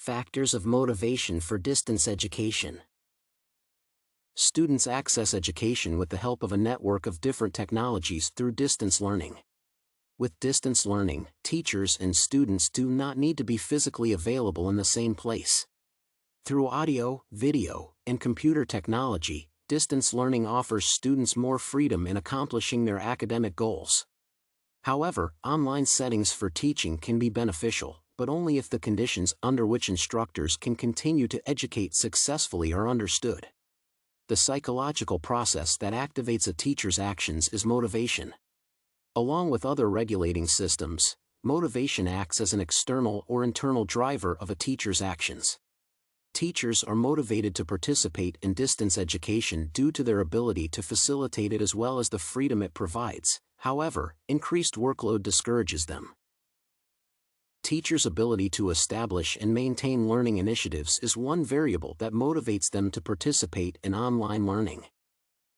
Factors of motivation for distance education. Students access education with the help of a network of different technologies through distance learning. With distance learning, teachers and students do not need to be physically available in the same place. Through audio, video, and computer technology, distance learning offers students more freedom in accomplishing their academic goals. However, online settings for teaching can be beneficial, but only if the conditions under which instructors can continue to educate successfully are understood. The psychological process that activates a teacher's actions is motivation. Along with other regulating systems, motivation acts as an external or internal driver of a teacher's actions. Teachers are motivated to participate in distance education due to their ability to facilitate it as well as the freedom it provides. However, increased workload discourages them. Teachers' ability to establish and maintain learning initiatives is one variable that motivates them to participate in online learning.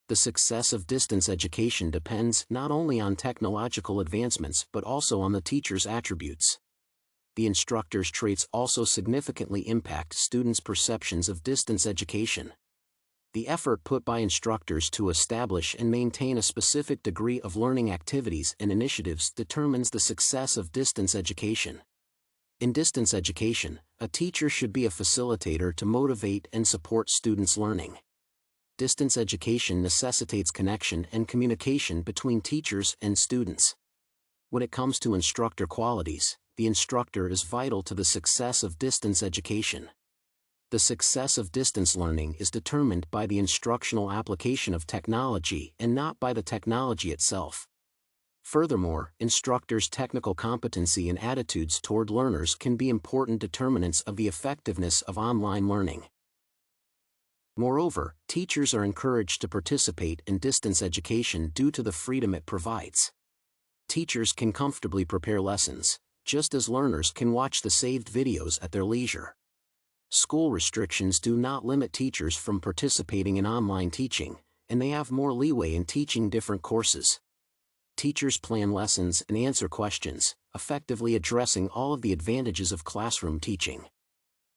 The success of distance education depends not only on technological advancements but also on the teacher's attributes. The instructor's traits also significantly impact students' perceptions of distance education. The effort put by instructors to establish and maintain a specific degree of learning activities and initiatives determines the success of distance education. In distance education, a teacher should be a facilitator to motivate and support students' learning. Distance education necessitates connection and communication between teachers and students. When it comes to instructor qualities, the instructor is vital to the success of distance education. The success of distance learning is determined by the instructional application of technology and not by the technology itself. Furthermore, instructors' technical competency and attitudes toward learners can be important determinants of the effectiveness of online learning. Moreover, teachers are encouraged to participate in distance education due to the freedom it provides. Teachers can comfortably prepare lessons, just as learners can watch the saved videos at their leisure. School restrictions do not limit teachers from participating in online teaching, and they have more leeway in teaching different courses. Teachers plan lessons and answer questions, effectively addressing all of the advantages of classroom teaching.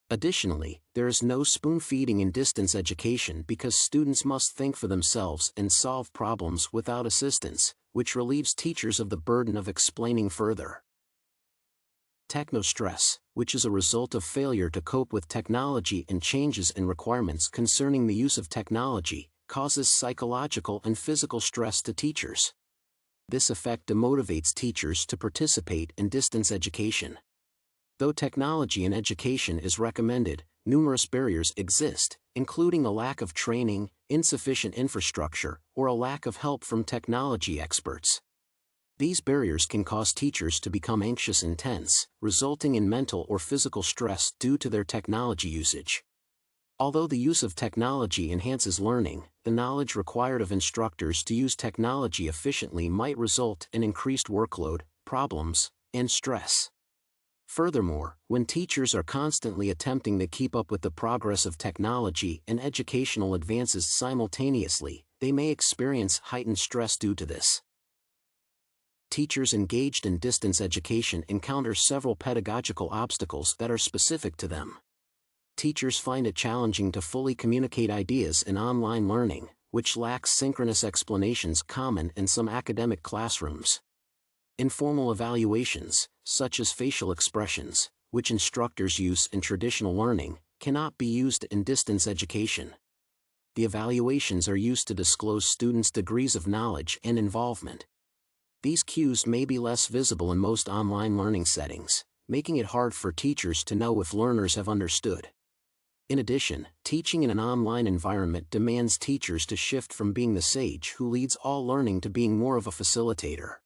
Additionally, there is no spoon-feeding in distance education because students must think for themselves and solve problems without assistance, which relieves teachers of the burden of explaining further. Technostress, which is a result of failure to cope with technology and changes in requirements concerning the use of technology, causes psychological and physical stress to teachers. This effect demotivates teachers to participate in distance education. Though technology in education is recommended, numerous barriers exist, including a lack of training, insufficient infrastructure, or a lack of help from technology experts. These barriers can cause teachers to become anxious and tense, resulting in mental or physical stress due to their technology usage. Although the use of technology enhances learning, the knowledge required of instructors to use technology efficiently might result in increased workload, problems, and stress. Furthermore, when teachers are constantly attempting to keep up with the progress of technology and educational advances simultaneously, they may experience heightened stress due to this. Teachers engaged in distance education encounter several pedagogical obstacles that are specific to them. Teachers find it challenging to fully communicate ideas in online learning, which lacks synchronous explanations common in some academic classrooms. Informal evaluations, such as facial expressions, which instructors use in traditional learning, cannot be used in distance education. The evaluations are used to disclose students' degrees of knowledge and involvement. These cues may be less visible in most online learning settings, making it hard for teachers to know if learners have understood. In addition, teaching in an online environment demands teachers to shift from being the sage who leads all learning to being more of a facilitator.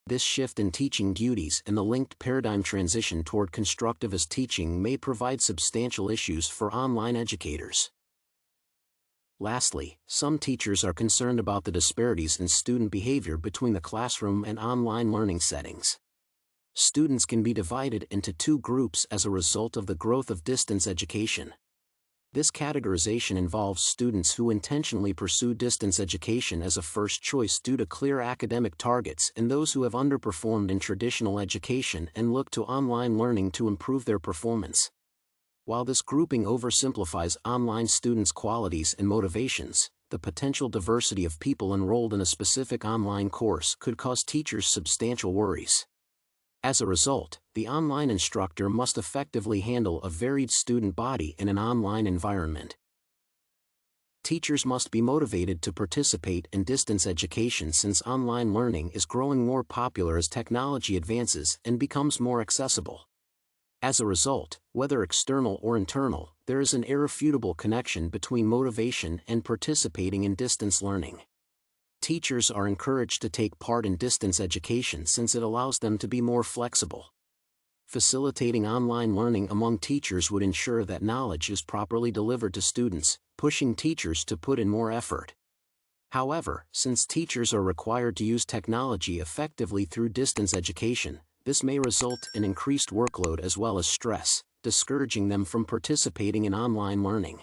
This shift in teaching duties and the linked paradigm transition toward constructivist teaching may provide substantial issues for online educators. Lastly, some teachers are concerned about the disparities in student behavior between the classroom and online learning settings. Students can be divided into two groups as a result of the growth of distance education. This categorization involves students who intentionally pursue distance education as a first choice due to clear academic targets and those who have underperformed in traditional education and look to online learning to improve their performance. While this grouping oversimplifies online students' qualities and motivations, the potential diversity of people enrolled in a specific online course could cause teachers substantial worries. As a result, the online instructor must effectively handle a varied student body in an online environment. Teachers must be motivated to participate in distance education since online learning is growing more popular as technology advances and becomes more accessible. As a result, whether external or internal, there is an irrefutable connection between motivation and participating in distance learning. Teachers are encouraged to take part in distance education since it allows them to be more flexible. Facilitating online learning among teachers would ensure that knowledge is properly delivered to students, pushing teachers to put in more effort. However, since teachers are required to use technology effectively through distance education, this may result in increased workload as well as stress, discouraging them from participating in online learning.